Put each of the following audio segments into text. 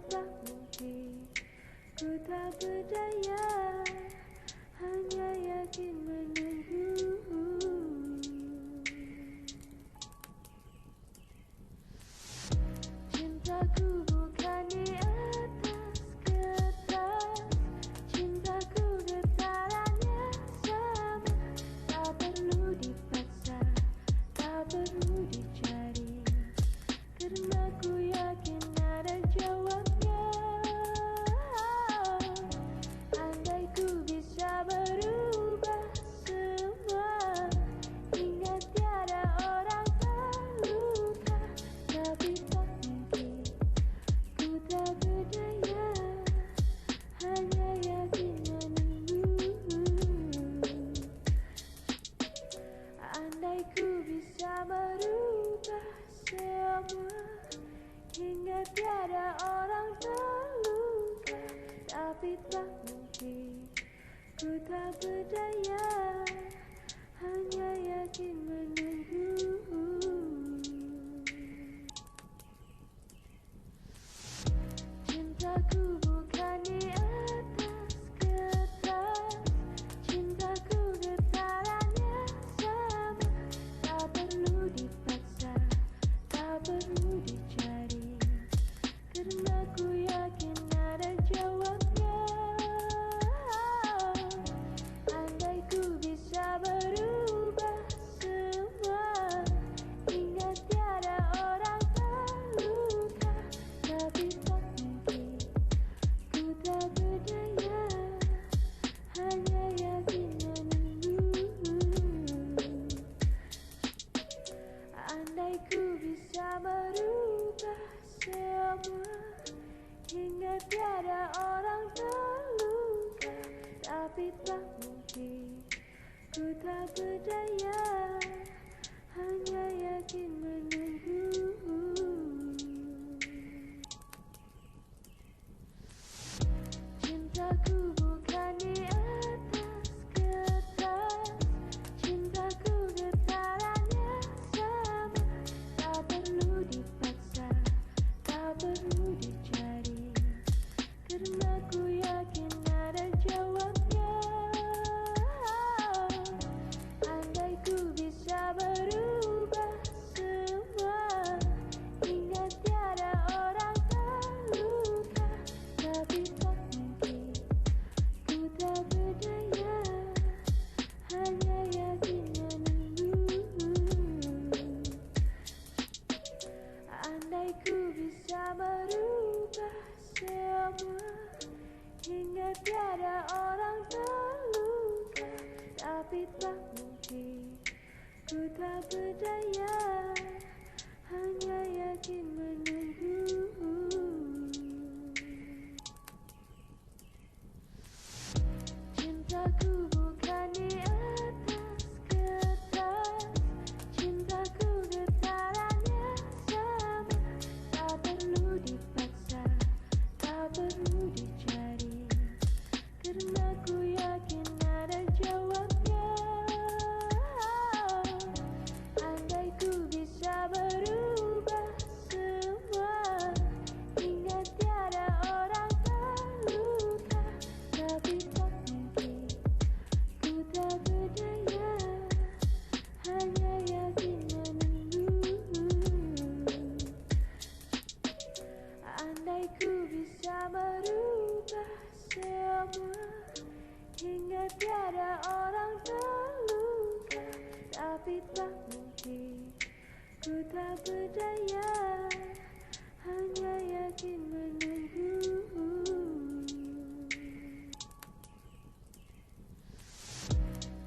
tak mungkin, ku tak berdaya, hanya yakin menunggu. Cintaku bukan di atas kertas, cintaku getarannya sama, tak perlu dipaksa, tak perlu dicari, karena ku yakin ada jawabnya. Andai ku bisa berubah semua, hingga tiada orang terluka, tapi tak mungkin, ku tak berdaya, hanya yakin menunggu. Andai ku bisa merubah semua, hingga tiada orang terluka, tapi tak mungkin, ku tak berdaya, hanya yakin menunggu. Cintaku bukan di atas kertas, cintaku getarannya sama, tak perlu dipaksa, tak perlu dicari, karena ku yakin ada jawabnya. Andai ku bisa berubah semua, hingga tiada orang terluka, tapi tak mungkin, ku tak berdaya, hanya yakin menunggu. Andai ku bisa merubah semua, hingga tiada orang terluka, tapi tak mungkin, ku tak berdaya, hanya yakin menunggu. Cintaku bukan di atas kertas, cintaku getarannya sama, tak perlu dipaksa, tak perlu dicari, karena ku yakin ada jawabnya. Andai ku bisa berubah semua, hingga tiada orang terluka, tapi tak mungkin, ku tak berdaya, hanya yakin menunggu. Andai ku bisa merubah semua, hingga tiada orang terluka, tapi tak mungkin, ku tak berdaya, hanya yakin menunggu. Cintaku bukan di atas kertas, cintaku getarannya sama, tak perlu dipaksa, tak perlu dicari, karena ku yakin ada jawabnya. Andai ku bisa berubah semua, hingga tiada orang terluka, tapi tak mungkin, ku tak berdaya, hanya yakin menunggu. Andai ku bisa merubah semua, hingga tiada orang terluka, tapi tak mungkin, ku tak berdaya, hanya yakin menunggu.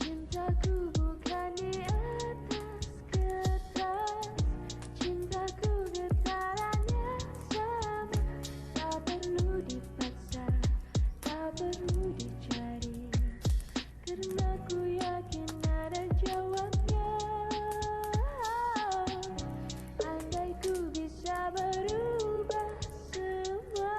Cintaku bukan di atas kertas, cintaku getarannya sama, tak perlu dipaksa, tak perlu dicari, karena ku yakin ada jawabnya. Andai ku bisa berubah semua,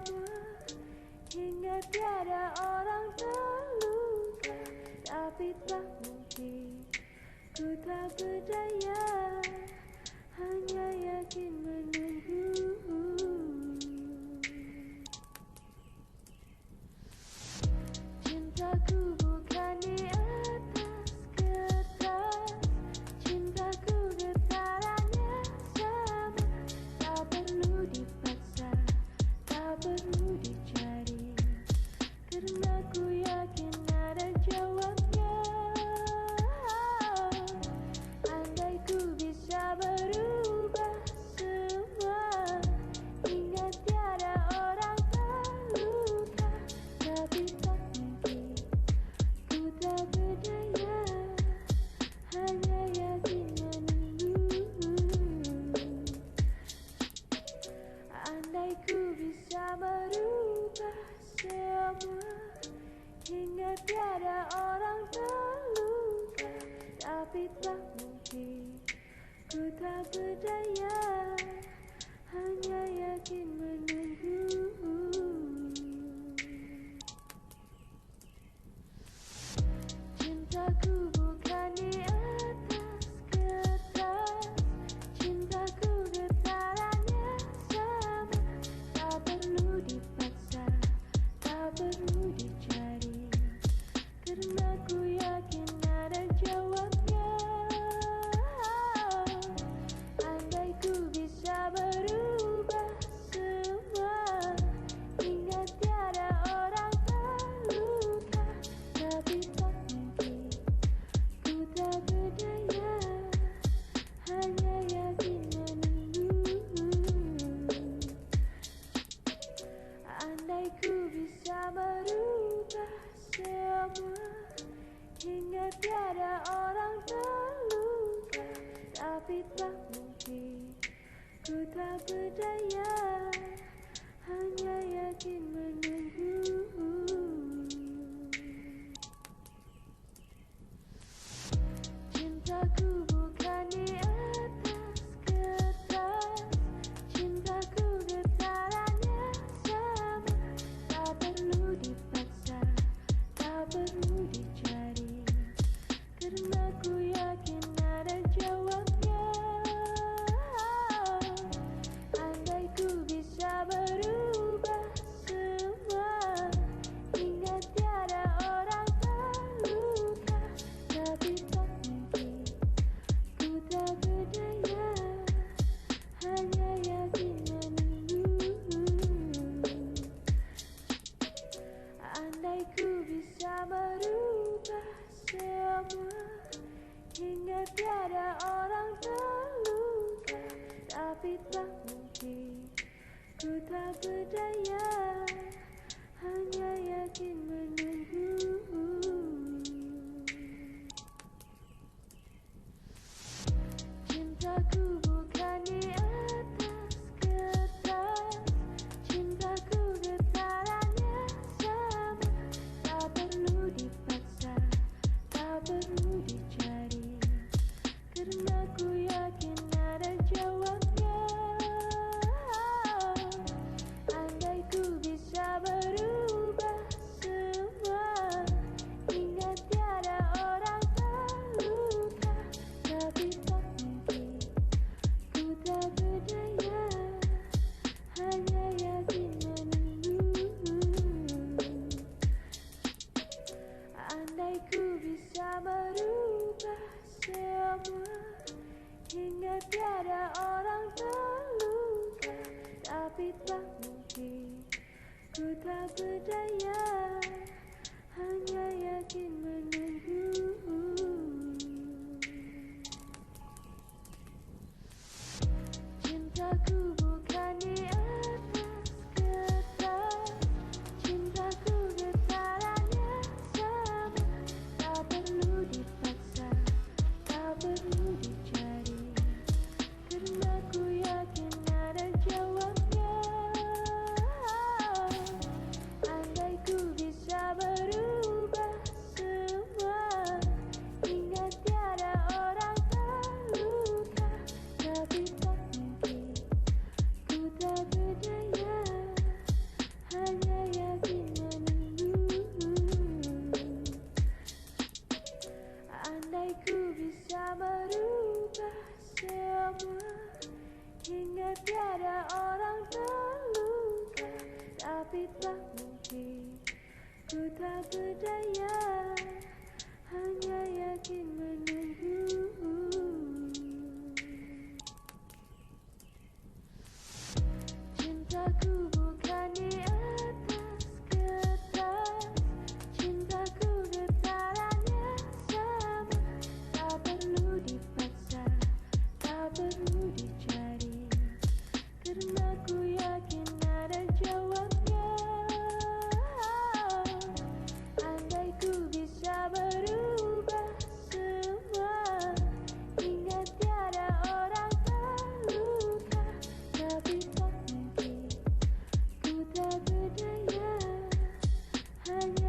semua, hingga tiada orang terluka. Tapi tak mungkin, ku tak berdaya, hanya yakin menunggu. Cintaku bukan di atas kertas, cintaku getarannya sama. Tak perlu dipaksa, tak perlu dicari, karena ku yakin ada jawabnya. Andai ku bisa berubah semua, hingga tiada orang terluka. Tapi tak mungkin, ku tak berdaya, hanya yakin menunggu. Andai ku bisa merubah semua, hingga tiada orang terluka. Tapi tak mungkin, ku tak berdaya, hanya yakin menunggu. Cintaku bukan di atas kertas, cintaku getarannya sama. Tak perlu dipaksa, tak perlu dicari, karena ku yakin ada jawabnya. Andai ku bisa berubah semua, hingga tiada orang terluka. Tapi tak mungkin, ku tak berdaya, hanya yakin menunggu. Andai ku bisa merubah semua, hingga tiada orang terluka. Tapi tak mungkin, ku tak berdaya, hanya yakin menunggu. Cintaku bukan di atas kertas, cintaku getarannya sama. Tak perlu dipaksa, tak perlu dicari, karena ku yakin ada jawabnya. Andai ku bisa berubah semua, hingga tiada orang terluka. Tapi tak mungkin, ku tak berdaya, hanya yakin menunggu. Andai ku bisa merubah semua, hingga tiada orang terluka. Tapi tak mungkin, ku tak berdaya, hanya yakin menunggu. Cintaku bukan di atas kertas, cintaku getarannya sama. Tak perlu dipaksa, tak perlu dicari, karena ku yakin ada jawabnya. Andai ku bisa berubah semua, hingga tiada orang terluka. Tapi tak mungkin, ku tak berdaya, hanya yakin menunggu. Andai ku bisa merubah semua, hingga tiada orang terluka. Tapi tak mungkin, ku tak berdaya, hanya yakin menunggu. Cintaku bukan di atas kertas, cintaku getarannya sama. Tak perlu dipaksa, tak perlu dicari, karena ku yakin ada jawabnya. Andai tiada orang terluka, tapi tak mungkin ku tak berdaya, hanya yakin menunggu. Cintaku bukan di atas kertas, cintaku getarannya sama, tak perlu dipaksa, tak perlu dicari, karena ku yakin ada jawabnya. Andai ku bisa berubah semua, hingga tiada orang terluka, tapi tak mungkin ku tak berdaya, hanya